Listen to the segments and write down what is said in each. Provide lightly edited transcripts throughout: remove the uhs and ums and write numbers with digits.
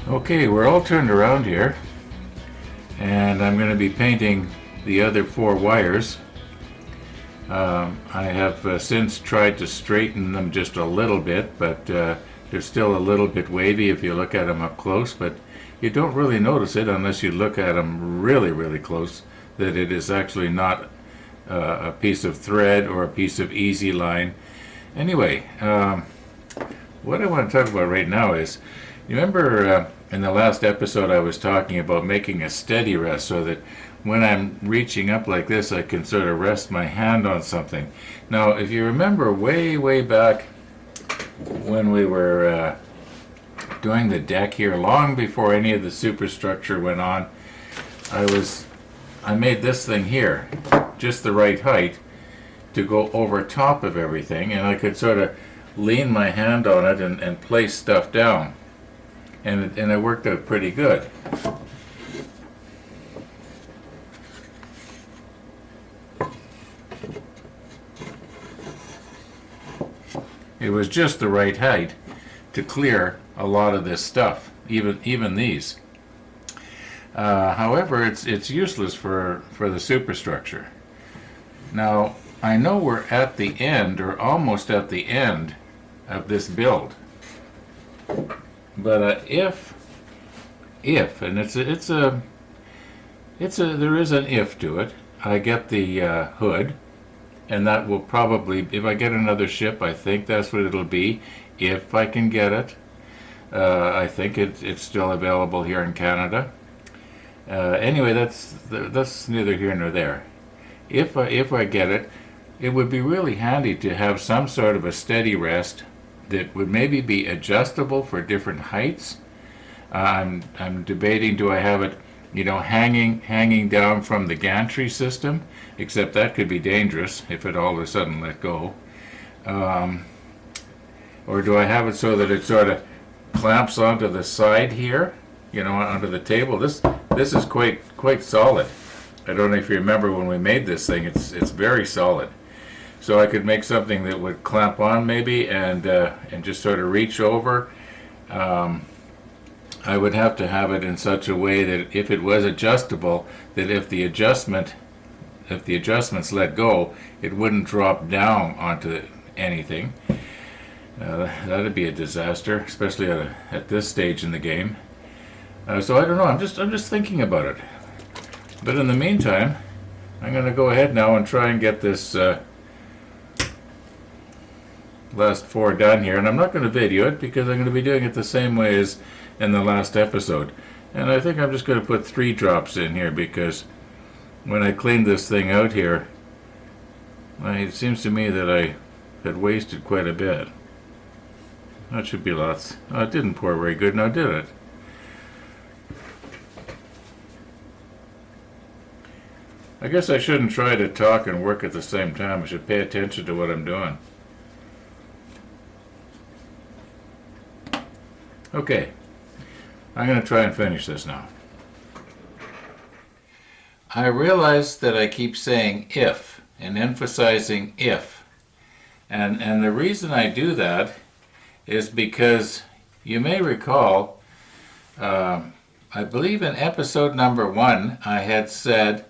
Okay, we're all turned around here, and I'm going to be painting the other four wires. I have since tried to straighten them just a little bit, but they're still a little bit wavy if you look at them up close, but you don't really notice it unless you look at them really, really close, that it is actually not a piece of thread or a piece of easy line. Anyway, what I want to talk about right now is, you remember in the last episode I was talking about making a steady rest so that when I'm reaching up like this I can sort of rest my hand on something. Now if you remember way back when we were doing the deck here, long before any of the superstructure went on, I made this thing here just the right height to go over top of everything, and I could sort of lean my hand on it and place stuff down. And it worked out pretty good. It was just the right height to clear a lot of this stuff, even these. However, it's useless for the superstructure. Now, I know we're at the end, or almost at the end, of this build. But if and there is an if to it, I get the hood, and that will probably, if I get another ship, I think that's what it'll be, if I can get it. I think it's still available here in Canada. Anyway, that's neither here nor there. If I get it, it would be really handy to have some sort of a steady rest that would maybe be adjustable for different heights. I'm debating, do I have it, hanging down from the gantry system, except that could be dangerous if it all of a sudden let go. Or do I have it so that it sort of clamps onto the side here, onto the table? This is quite solid. I don't know if you remember when we made this thing, it's very solid. So I could make something that would clamp on maybe and just sort of reach over. I would have to have it in such a way that if it was adjustable, that if the adjustments let go, it wouldn't drop down onto anything. That'd be a disaster, especially at this stage in the game. So I don't know. I'm just thinking about it. But in the meantime, I'm going to go ahead now and try and get this last four done here, and I'm not going to video it because I'm going to be doing it the same way as in the last episode. And I think I'm just going to put 3 drops in here because when I cleaned this thing out here, it seems to me that I had wasted quite a bit. That should be lots. Oh, it didn't pour very good now, did it? I guess I shouldn't try to talk and work at the same time. I should pay attention to what I'm doing. Okay, I'm going to try and finish this now. I realize that I keep saying if and emphasizing if. And the reason I do that is because you may recall, I believe in episode number 1, I had said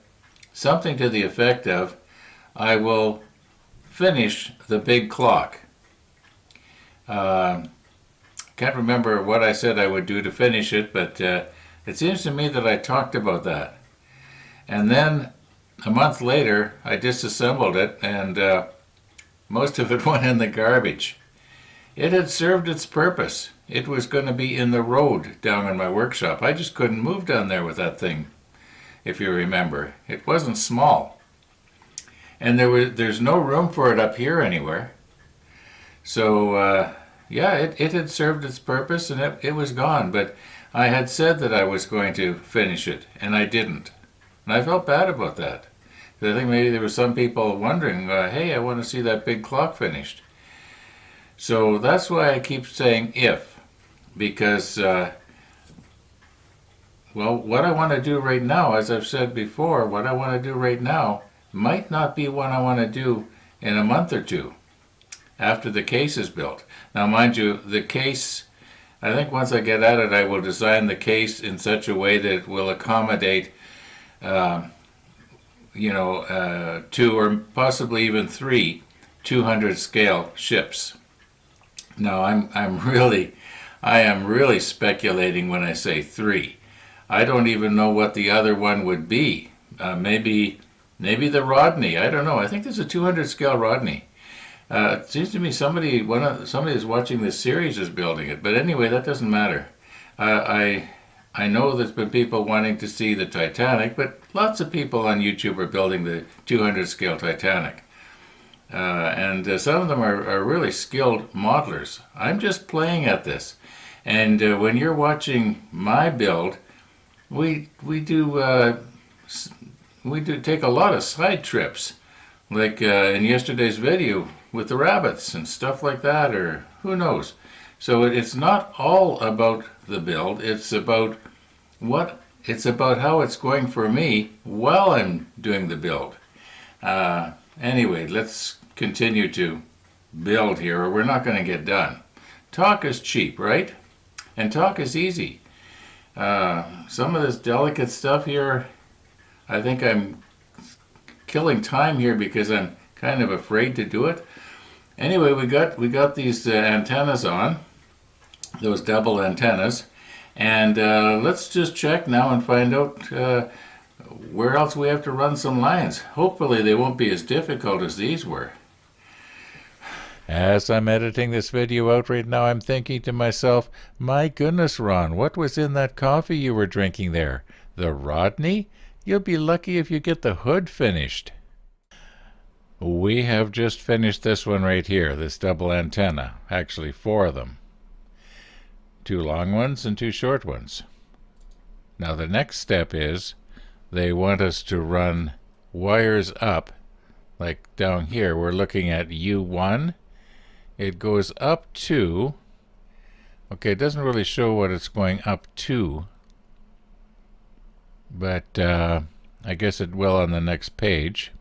something to the effect of, I will finish the big clock. Can't remember what I said I would do to finish it, but it seems to me that I talked about that. And then a month later, I disassembled it, and most of it went in the garbage. It had served its purpose. It was going to be in the road down in my workshop. I just couldn't move down there with that thing, if you remember. It wasn't small. And there's no room for it up here anywhere. So, yeah, it had served its purpose and it was gone, but I had said that I was going to finish it, and I didn't. And I felt bad about that. Because I think maybe there were some people wondering, hey, I want to see that big clock finished. So that's why I keep saying if, because, well, what I want to do right now, as I've said before, what I want to do right now might not be what I want to do in a month or two after the case is built. Now, mind you, the case I think once I get at it, I will design the case in such a way that it will accommodate, uh, two or possibly even three 200 scale ships. Now, I am really speculating when I say three. I don't even know what the other one would be. Maybe the Rodney. I don't know. I think there's a 200 scale Rodney. It seems to me somebody who's watching this series is building it. But anyway, that doesn't matter. I know there's been people wanting to see the Titanic, but lots of people on YouTube are building the 200 scale Titanic. And some of them are really skilled modelers. I'm just playing at this. And when you're watching my build, we do take a lot of side trips, like in yesterday's video with the rabbits and stuff like that, or who knows. So it's not all about the build. It's about how it's going for me while I'm doing the build. Anyway, let's continue to build here, or we're not going to get done. Talk is cheap, right? And talk is easy. Some of this delicate stuff here, I think I'm killing time here because I'm kind of afraid to do it. Anyway, we got these antennas on, those double antennas, and let's just check now and find out where else we have to run some lines. Hopefully they won't be as difficult as these were. As I'm editing this video out right now, I'm thinking to myself, my goodness, Ron, what was in that coffee you were drinking there? The Rodney? You'll be lucky if you get the hood finished. We have just finished this one right here, this double antenna. Actually, 4 of them. 2 long ones and 2 short ones. Now the next step is they want us to run wires up, like down here. We're looking at U1. It goes up to, okay, it doesn't really show what it's going up to, but I guess it will on the next page.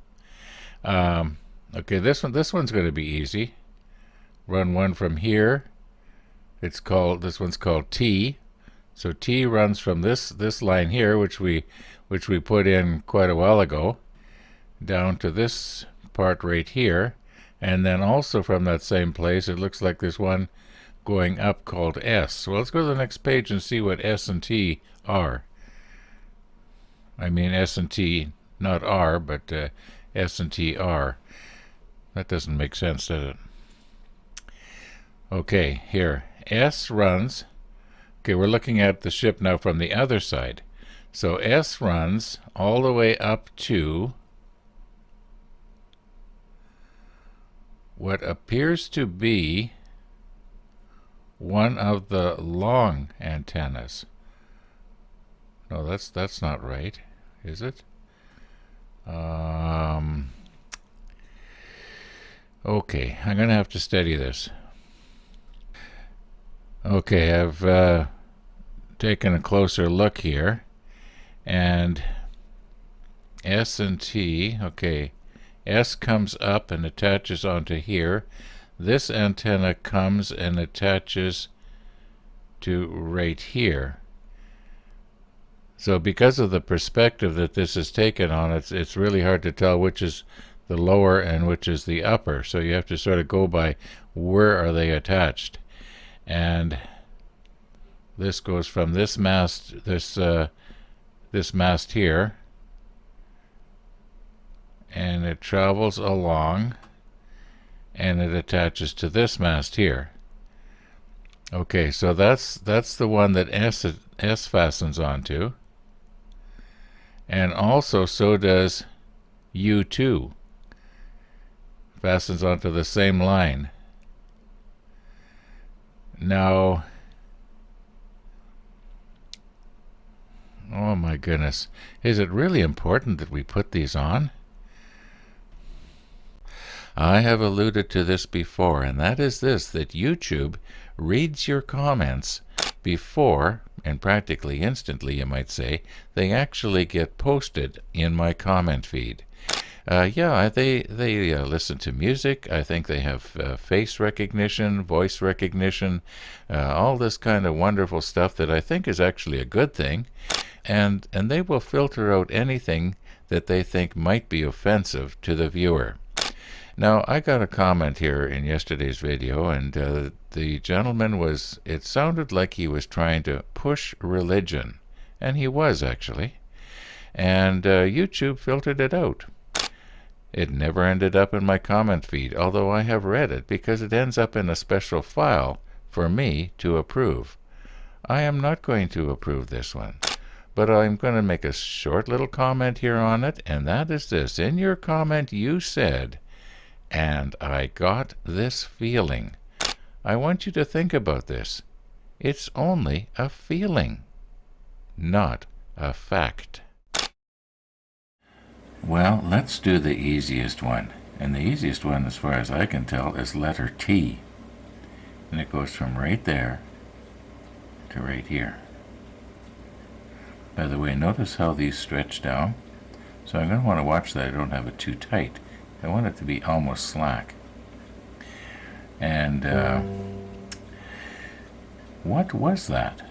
Okay, this one's going to be easy. Run one from here. This one's called T. So T runs from this line here, which we put in quite a while ago, down to this part right here. And then also from that same place, it looks like there's one going up called S. So let's go to the next page and see what S and T are. I mean S and T, not R, but S and T are. That doesn't make sense, does it? Okay, here. S runs. Okay, we're looking at the ship now from the other side. So S runs all the way up to what appears to be one of the long antennas. No, that's not right, is it? Okay, I'm going to have to study this. Okay, I've taken a closer look here, and S and T, okay, S comes up and attaches onto here. This antenna comes and attaches to right here. So because of the perspective that this is taken on, it's really hard to tell which is the lower and which is the upper. So you have to sort of go by where are they attached. And this goes from this mast, this mast here, and it travels along and it attaches to this mast here. Okay, so that's the one that S fastens onto, and also so does U2, fastens onto the same line. Now, oh my goodness, is it really important that we put these on? I have alluded to this before, and that is this, that YouTube reads your comments before, and practically instantly you might say, they actually get posted in my comment feed. Yeah, they listen to music. I think they have face recognition, voice recognition, all this kind of wonderful stuff that I think is actually a good thing. And they will filter out anything that they think might be offensive to the viewer. Now, I got a comment here in yesterday's video, and the gentleman it sounded like he was trying to push religion, and he was actually. And YouTube filtered it out. It never ended up in my comment feed, although I have read it, because it ends up in a special file for me to approve. I am not going to approve this one, but I'm going to make a short little comment here on it, and that is this. In your comment you said, "And I got this feeling." I want you to think about this. It's only a feeling, not a fact. Well, let's do the easiest one. And the easiest one, as far as I can tell, is letter T. And it goes from right there to right here. By the way, notice how these stretch down. So I'm going to want to watch that I don't have it too tight. I want it to be almost slack. And what was that?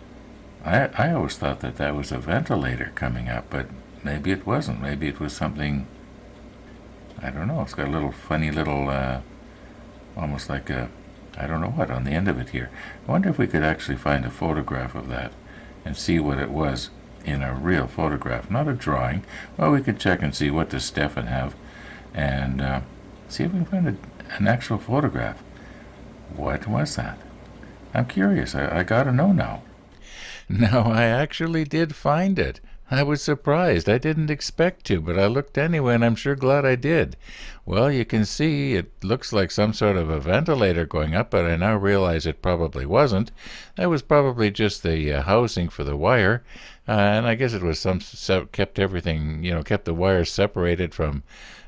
I always thought that was a ventilator coming up, but maybe it wasn't. Maybe it was something, I don't know. It's got a little funny little, almost like a, I don't know what, on the end of it here. I wonder if we could actually find a photograph of that and see what it was in a real photograph, not a drawing. Well, we could check and see what does Stefan have and see if we can find an actual photograph. What was that? I'm curious. I gotta know now. No, I actually did find it. I was surprised. I didn't expect to, but I looked anyway, and I'm sure glad I did. Well, you can see it looks like some sort of a ventilator going up, but I now realize it probably wasn't. That was probably just the housing for the wire, and I guess it was kept everything, kept the wires separated from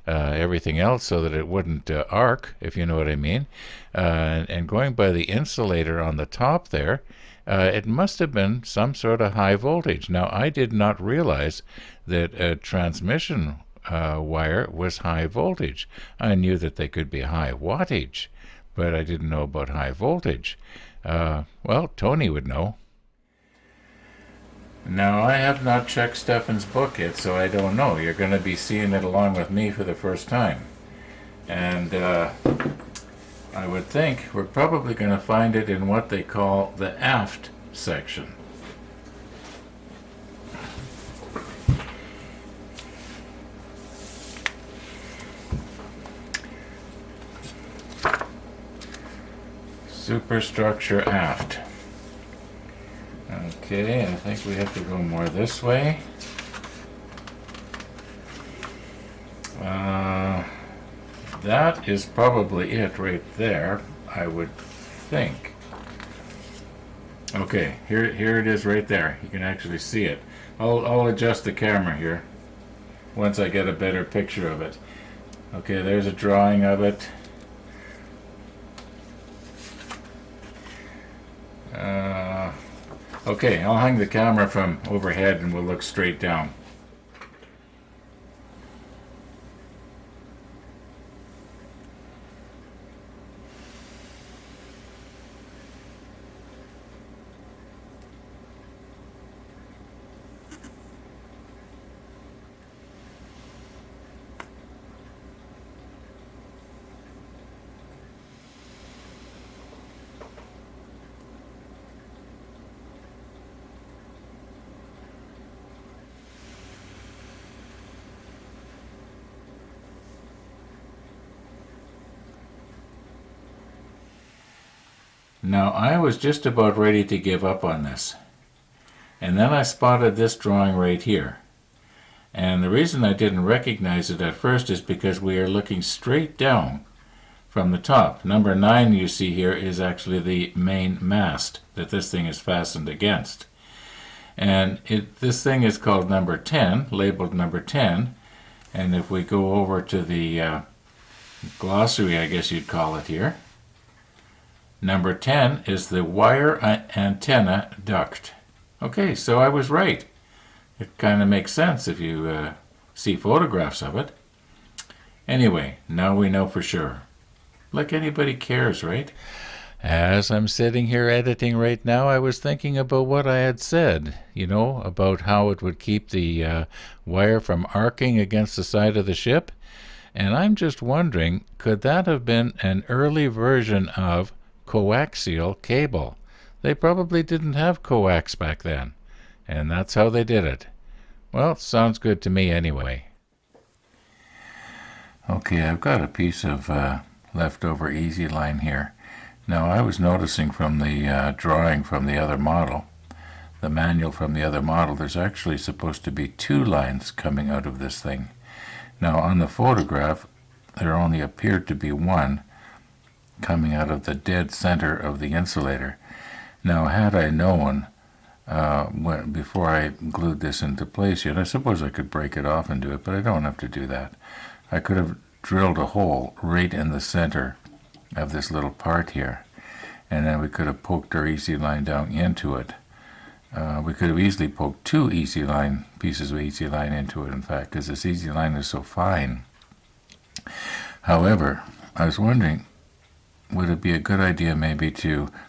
everything else so that it wouldn't arc, if you know what I mean. And going by the insulator on the top there, it must have been some sort of high voltage. Now, I did not realize that a transmission wire was high voltage. I knew that they could be high wattage, but I didn't know about high voltage. Well, Tony would know. Now, I have not checked Stefan's book yet, so I don't know. You're going to be seeing it along with me for the first time. And I would think we're probably going to find it in what they call the aft section. Superstructure aft. Okay, I think we have to go more this way. That is probably it right there, I would think. Okay, here it is right there. You can actually see it. I'll adjust the camera here once I get a better picture of it. Okay, there's a drawing of it. Okay, I'll hang the camera from overhead and we'll look straight down. Now, I was just about ready to give up on this. And then I spotted this drawing right here. And the reason I didn't recognize it at first is because we are looking straight down from the top. Number 9 you see here is actually the main mast that this thing is fastened against. And this thing is called number 10, labeled number 10. And if we go over to the glossary, I guess you'd call it here, number 10 is the wire antenna duct. Okay, so I was right. It kind of makes sense if you see photographs of it. Anyway, now we know for sure. Like anybody cares, right? As I'm sitting here editing right now, I was thinking about what I had said, about how it would keep the wire from arcing against the side of the ship. And I'm just wondering, could that have been an early version of coaxial cable? They probably didn't have coax back then, and that's how they did it. Well, sounds good to me anyway. Okay, I've got a piece of leftover easy line here. Now, I was noticing from the drawing from the other model, the manual from the other model, there's actually supposed to be 2 lines coming out of this thing. Now, on the photograph, there only appeared to be 1 coming out of the dead center of the insulator. Now, had I known before I glued this into place yet, I suppose I could break it off and do it, but I don't have to do that. I could have drilled a hole right in the center of this little part here, and then we could have poked our easy line down into it. We could have easily poked 2 pieces of easy line into it, in fact, because this easy line is so fine. However, I was wondering, would it be a good idea maybe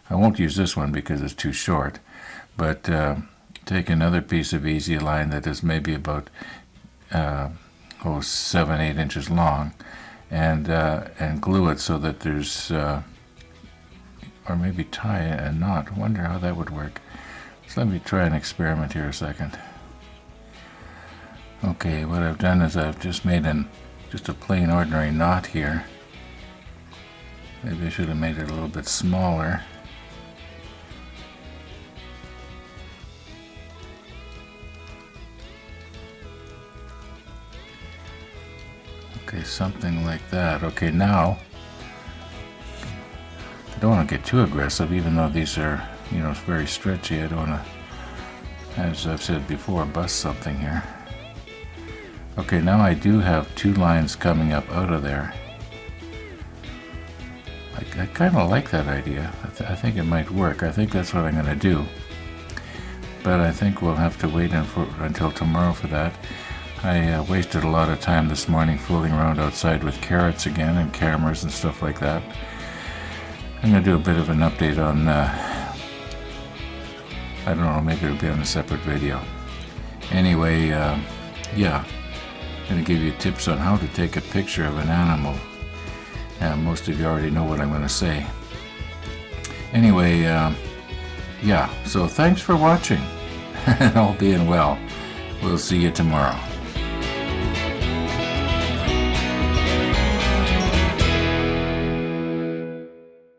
I won't use this one because it's too short, but take another piece of easy line that is maybe about 7-8 inches long, and glue it so that there's or maybe tie a knot. I wonder how that would work. So let me try an experiment here a second. Okay, what I've done is I've just made just a plain ordinary knot here. Maybe I should have made it a little bit smaller. Okay, something like that. Okay, now, I don't want to get too aggressive, even though these are, it's very stretchy. I don't want to, as I've said before, bust something here. Okay, now I do have 2 lines coming up out of there. I kind of like that idea. I think it might work. I think that's what I'm going to do. But I think we'll have to wait until tomorrow for that. I wasted a lot of time this morning fooling around outside with carrots again and cameras and stuff like that. I'm going to do a bit of an update on, I don't know, maybe it'll be on a separate video. Anyway, yeah, I'm going to give you tips on how to take a picture of an animal. Most of you already know what I'm going to say. Anyway, yeah, so thanks for watching, and all being well, we'll see you tomorrow.